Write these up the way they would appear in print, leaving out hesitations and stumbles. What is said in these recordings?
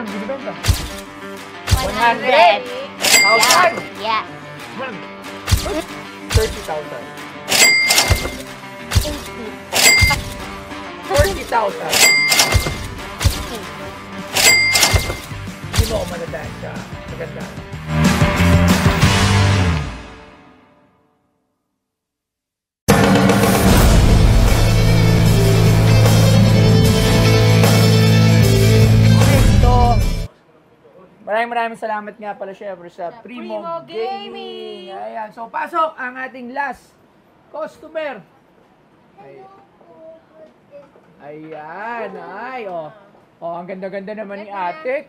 Magkano binibenta? 100. 100,000? Yes. 30,000. 40,000. Hindi mo ako maladaan ka. Maganda. Maraming salamat nga pala syempre sa Primo Gaming. Ayan. So, pasok ang ating last customer. Ayan. Ay, oh. Oh, ang ganda-ganda naman ni ate.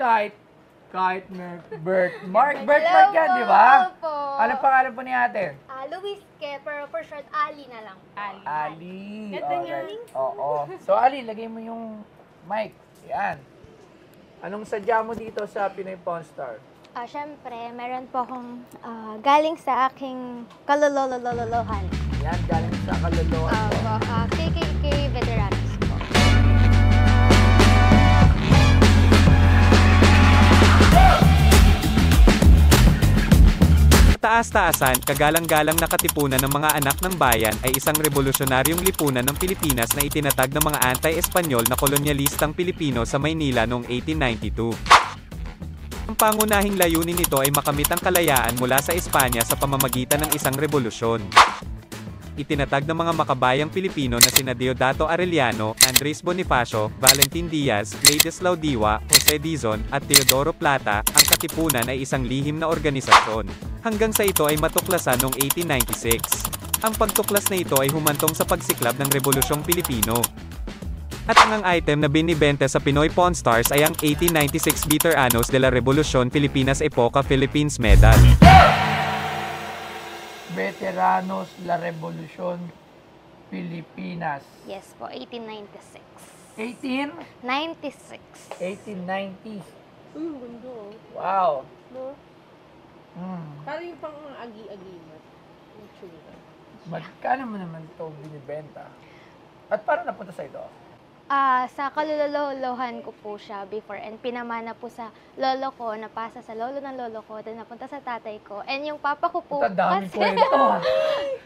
Kahit may birthmark. Birthmark yan, di ba? Opo. Anong pangalan po ni ate? Luis Ke, pero for short, Ali na lang. Ali. Ganda niya. Oo. So, Ali, lagay mo yung mic. Ayan. Anong sadya mo dito sa Pinoy Pawn Star? Siyempre, meron po akong galing sa aking kalololololohan. Yan, galing sa kaluluan po. KKK Veteranos po. Taas-taasan, kagalang-galang na katipunan ng mga anak ng bayan ay isang revolusyonaryong lipunan ng Pilipinas na itinatag ng mga anti-Espanyol na kolonyalistang Pilipino sa Maynila noong 1892. Ang pangunahing layunin nito ay makamit ang kalayaan mula sa Espanya sa pamamagitan ng isang revolusyon. Itinatag ng mga makabayang Pilipino na sina Deodato Arellano, Andres Bonifacio, Valentin Diaz, Ladislao Diwa, Jose Dizon, at Teodoro Plata. Ang katipunan ay isang lihim na organisasyon. Hanggang sa ito ay matuklasan noong 1896. Ang pagtuklas na ito ay humantong sa pagsiklab ng Rebolusyong Pilipino. At ang item na binibenta sa Pinoy Pawn Stars ay ang 1896 Veteranos de la Revolución Pilipinas Epoca Philippines Medal. Veteranos la Revolución Pilipinas. Yes po, 1896. 1890. 96. Gundo. Wow. No? Hmm. Parang yung pang agi-agi mo. Yung tsura. Magkano mo naman ito binibenta? At paano napunta sa ito? Sa kalololohan ko po siya before and pinamana po sa lolo ko, napasa sa lolo ng lolo ko, then napunta sa tatay ko. And yung papa ko po, Ang dami kwento.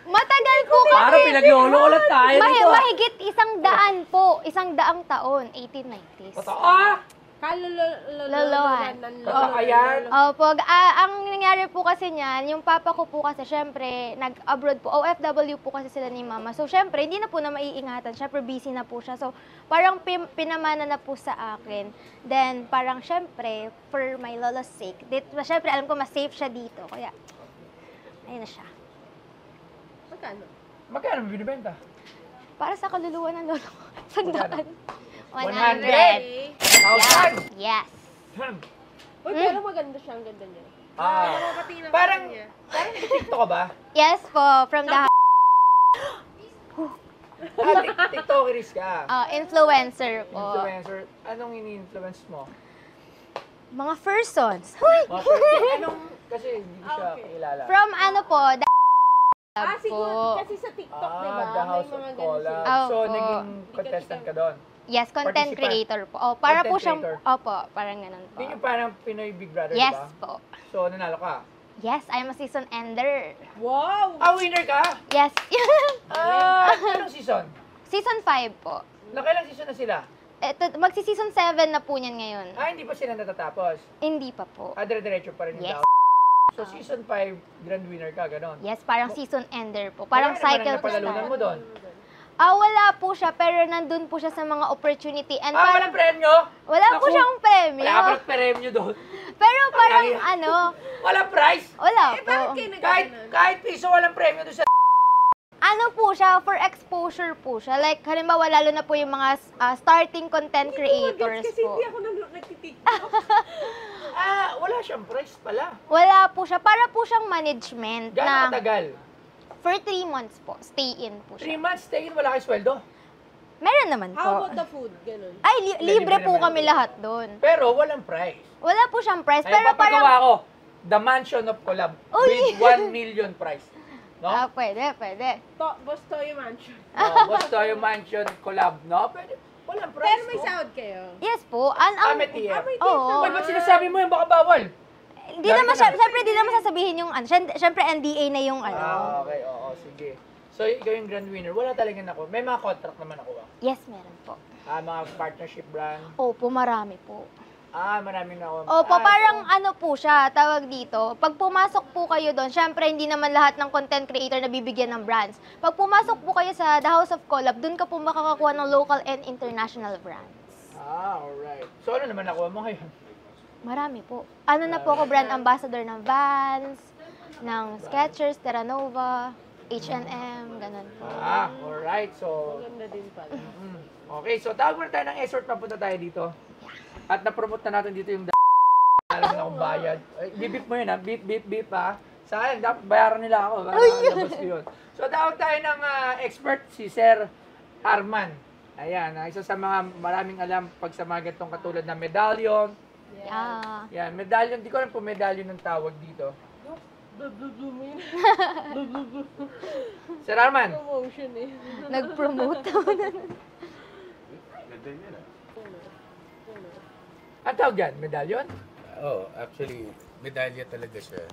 matagal po kasi. Parang pinaglolo ulit tayo nito. Mahigit 100 po, 100 taon, 1890s. Totoo? Kalololohan ng Totoo yan? Opo, ang nangyari po kasi niyan, yung papa ko po kasi syempre, nag-abroad po, OFW po kasi sila ni mama. So syempre, hindi na po na maiingatan, syempre busy na po siya. So parang pinamana na po sa akin. Then parang syempre, for my lolo's sake, syempre alam ko mas safe siya dito. Kaya, ayun na siya. Magkano? Magkano mo binibenta? Para sa kaluluwa ng lolo ko, 100. 100,000? Yes. Uy, pero maganda siya. Ang ganda niya. Parang TikTok ka ba? Yes po, from the TikTokeris ka. influencer po. Influencer. Anong ini-influence mo? Mga persons. Anong, kasi hindi ko siya kilala. From ano po, Siguro. Kasi sa TikTok, diba? The House of Collab. So, naging contestant ka doon? Yes, content Participant. creator po. Para po Content siyang, creator. opo, parang ganun po. Hindi yung parang Pinoy Big Brother, Yes diba? po. So, nanalo ka? Yes, I'm a season ender. Wow! Winner ka? Yes. Anong season? Season 5 po. Nakailang season na sila? Magsi-season 7 na po niyan ngayon. Hindi pa sila natatapos? Hindi pa po. Dire-diretso pa rin yung Yes. daw. So, season 5, grand winner ka, ganon? Yes, parang season ender po. Parang cycle po napalalunan siya. mo doon? Wala po siya, pero nandun po siya sa mga opportunity. And Walang premyo? wala po Naku, siyang premyo. Wala ka palang premyo doon. Pero parang Walang prize? wala po. Kahit piso walang premyo doon sa... Ano po siya, for exposure po siya. Like, halimbawa, lalo na po yung mga starting content creators Kasi po. hindi ako nagtitiktok. Wala siyang prize pala. Wala po siya. Para po siyang management Gano'ng na katagal? for 3 months po. Stay in po 3 siya. months stay in, wala kayo sweldo? Meron naman How po. about the food? Ganun. Ay, libre po naman. kami lahat doon. Pero walang prize. Wala po siyang price. Ay, Pero papagawa parang... ko, The Mansion of Collab Uy! with 1 million prize. No? Pwede. Boss Toyo Mansion. Boss Toyo Mansion collab, no? Pwede. Walang price. Pero may no? sahod kayo. Yes po. May TF. Oo. Uy, ba't sinasabi mo yung baka bawal? Hindi naman, syempre, hindi naman sasabihin yung ano. Syempre, NDA na yung ano. Okay, oo, sige. So, ikaw yung grand winner. Wala talaga ako. May mga contract naman ako. Yes, meron po. Mga partnership brand. Opo, marami po. Marami na ako. Opo, parang ano po siya, tawag dito. Pag pumasok po kayo doon, syempre hindi naman lahat ng content creator na bibigyan ng brands. Pag pumasok po kayo sa The House of Collab, doon ka po makakakuha ng local and international brands. Alright. So, ano naman nakuha mo ngayon? Marami po. Ano na po ako, brand ambassador ng Vans, ng Skechers, Terra Nova, H&M, ganun po. Alright. So, Maganda din pala. okay. So, tawag muna tayo ng escort. Papunta tayo dito. At na-promote na natin dito yung alam na akong bayad. Bip mo yun ha. Beep ha. Saan? Dapat bayaran nila ako. Labas ko yun. So, tawag tayo ng expert, si Sir Arman. Ayan. Isa sa mga maraming alam pag sa mga ganitong katulad na medallion. Yeah. Yan. Medallion. Di ko alam kung medallion ng tawag dito. Sir Arman. Promotion eh. Nag-promote. Ang tawag yan? Medallion? Actually, medalya talaga siya.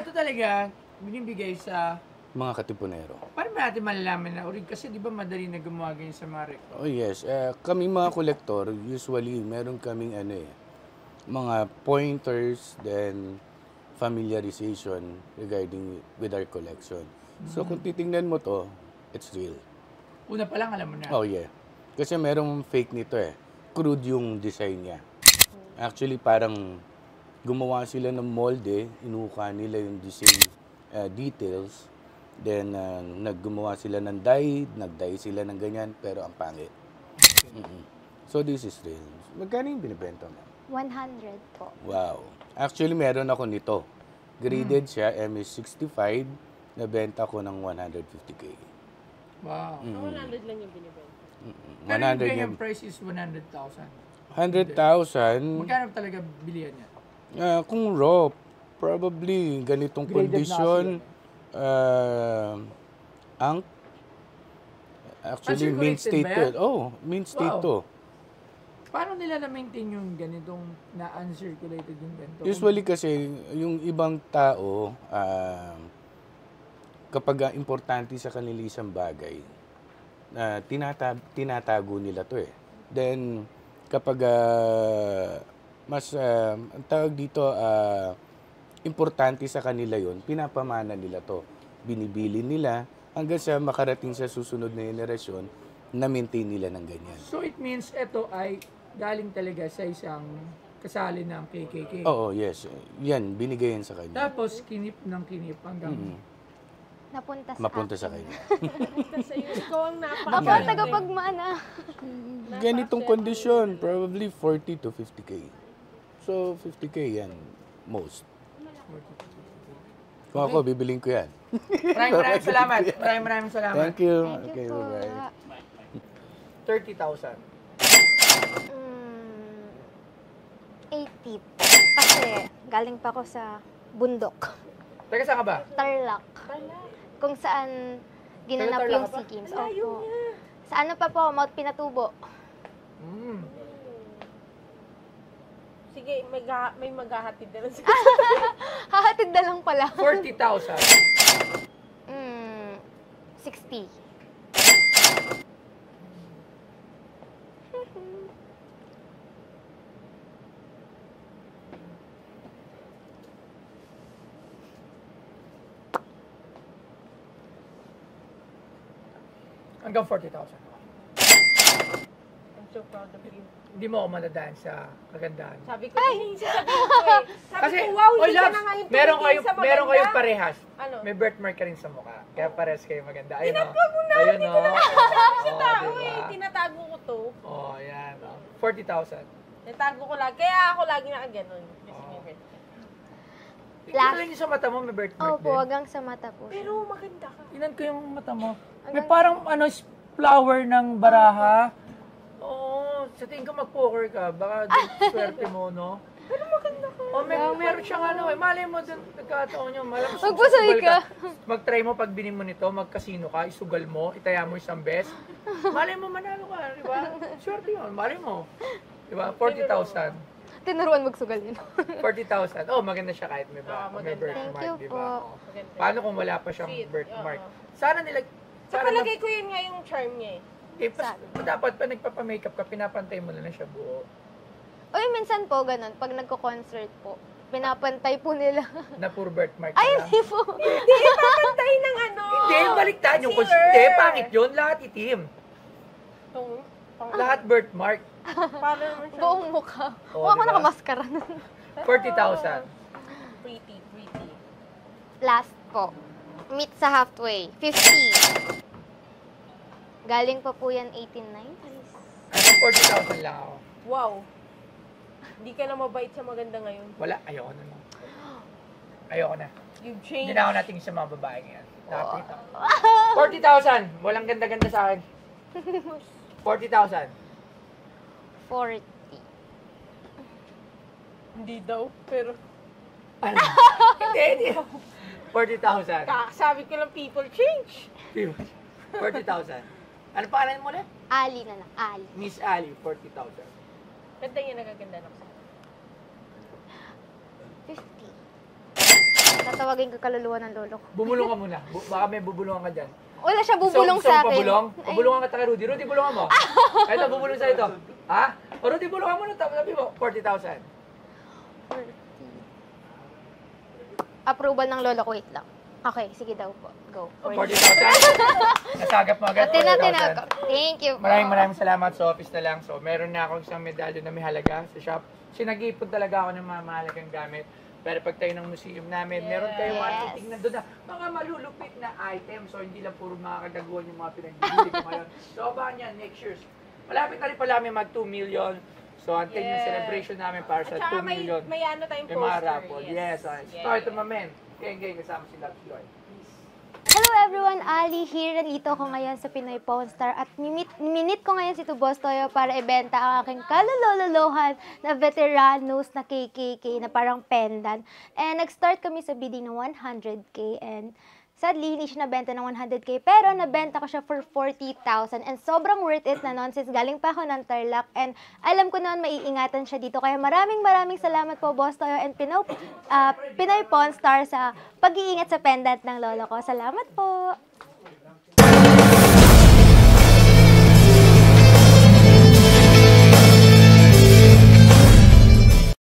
Ito talaga. Binibigay sa... Mga katipunero. Paano ba natin malalaman na orig? Kasi di ba madali na gumawa ganyan sa mga record? Oh yes, kami mga kolektor, usually meron kaming mga pointers, then familiarization regarding with our collection. So kung titingnan mo to, it's real. Una pa lang alam mo na. Oh yeah. Kasi merong fake nito Crude yung design niya. Actually parang gumawa sila ng molde, inuka nila yung design details. Then, naggumawa sila ng dye, nag-dye sila ng ganyan, pero ang pangit. So, this is real. Magkano yung binibenta mo? 100 po. Wow. Actually, meron ako nito. Graded siya, MS65, nabenta ko ng 150K. Wow. 100 lang yung binibenta. Pero 100 yung yung... price is 100,000. 100,000, Magkano talaga bilihan niya? kung raw, probably ganitong Graded condition, actually, mint state Uncirculated ba yan? mint state Wow. to. Paano nila na-maintain yung ganitong na-uncirculated yung ganito? Usually kasi, yung ibang tao, kapag importante sa kanila isang bagay, tinatago nila to Then, kapag ang tawag dito, importante sa kanila yon, pinapamana nila to. Binibili nila hanggang sa makarating sa susunod na henerasyon na maintain nila ng ganyan. So it means ito ay galing talaga sa isang kasali ng KKK. Oo, yes. Yan, binigay yan sa kanya. Tapos kinip ng kinip hanggang Napunta Mapunta sa sa akin. kanya. Kasi ikaw ang Ako ang tagapagmana. Ganitong kondisyon, probably 40 to 50K. So, 50K yan, most. Kung ako, bibiling ko yan. Maraming salamat. Maraming salamat. Thank you. Thank Okay, you po. bye-bye. 30,000. 80 po. Kasi galing pa ako sa bundok. Taga saan ka ba? Tarlac. Kung saan ginanap Taga-Tarlac yung ka ba? SEA Games. Opo. Sa ano pa po, Mount Pinatubo. Sige, may maghahatid na lang sa Hahatid na lang pala. 40,000. 60. Hanggang 40,000. I'm so proud of you. Hindi mo ako madadaan sa kagandahan. Sabi ko, sasabihin ko Sabi Kasi, ko, wow, oy, hindi ka Labs, na ngayon meron tumitingin sa maganda. kayong parehas. Ano? May birthmark ka rin sa mukha. Kaya parehas kayo maganda. Ayun, Tinatlo mo na, Ayun, hindi ko na nakakasabi sa tao diba? Tinatago ko to. Oh, ayan. 40,000. Tinatago ko lagi. Kaya ako lagi nakaganon. Kasi may birthday. Last- Tingnan niyo sa mata mo, may birthmark Opo, din. hanggang sa mata po. Pero maganda ka. Tingnan ko yung mata mo. May parang flower ng baraha. Oo, sa tingin ko mag-poker ka. Baka swerte mo, no? Pero maganda ka. O, meron siyang ano eh. Malay mo dun, nagkataon nyo. Malam, Magpasay ka. Mag-try mo pag binin mo nito, mag-casino ka, isugal mo, itaya mo isang best. Malay mo manalo ka, di ba? Swerte yun, malay mo. Di ba? 40,000. Tinuruan magsugal yun. 40,000. Oh, maganda siya kahit may, may birthmark, Thank you di po. ba? Paano kung wala pa siyang birthmark? Sana nila... Sa palagay ko yun nga yung charm niya eh. Dapat pa nagpapa-makeup ka, pinapantay mo na siya buo. Uy, minsan po ganun, pag nagko-concert po, pinapantay po nila. Na puro birthmark Ay, lang. hindi po. Hindi, ipapantay ng ano. Hindi, baliktad yung Singer. hindi, pangit yun, lahat itim. Itong, Lahat birthmark. para naman siya. Buong mukha. Oo, Huwag ako diba? nakamaskara nun. 40,000. Pretty. Last po. Meet sa halfway. 50. Galing pa po yan 1890s. 40,000 lang ako. Wow. Hindi ka na mabait sa maganda ngayon. Wala, ayoko na. Ayoko na. You've Hindi changed. na ako nating sa mga babae ngayon. Dapat ito. 40,000. Walang ganda-ganda sa akin. 40,000. 40. Hindi daw, pero Ano? Hindi. 40,000. kakasabi ko lang people change. 40,000. Ano pangalan mo ulit? Ali na lang. Ali. Miss Ali, 40,000. Ganda niya, nagaganda na ako. 50. Tatawagin ko kaluluwa ng lolo ko. Bumulong ka muna. Baka may bubulungan ka dyan. Wala siya bubulong sa akin. Pabulong? Ay, Pabulungan ka tayo, Rudy. Rudy, bulungan mo. Ito, bubulong sa ito. Ha? O, Rudy, bulungan mo na. Sabi mo, 40,000. 40. Approval ng lolo ko. Wait lang. Okay, sige daw po. Go. 40,000. Nasagap mo agad. Natin 40,000. ako. Thank you po. Maraming salamat sa office na lang. So, meron na akong isang medalyo na may halaga sa shop. Sinag-ipon talaga ako ng mga mahalagang gamit. Pero pag tayo ng museum namin, meron tayong mga Yes. titignan doon na mga malulupit na items. So, hindi lang puro mga kagaguhan yung mga pinagbibili ko ngayon. So, abangan yan next year. Malapit na rin pala kami mag 2 million. So, antayin yung Yeah. celebration namin para sa At saka 2 million. may ano tayong May mga poster. raffle. Yes. Start to my men. Kaya kasama si Love Joy. Hello everyone, Ali here. Nandito ako ngayon sa Pinoy Pawn Star at minute ko ngayon si Tubos Toyo para ibenta ang aking kalulololohan na veteranos na KKK na parang pendant. And nag-start kami sa bidding ng 100K and sadly hindi siya nabenta ng 100K pero nabenta ko siya for 40,000 and sobrang worth it na nun since galing pa ako ng Tarlac and alam ko noon maiingatan siya dito. Kaya maraming salamat po Boss Toyo and Pinoy Pawn Star sa pag-iingat sa pendant ng lolo ko. Salamat po!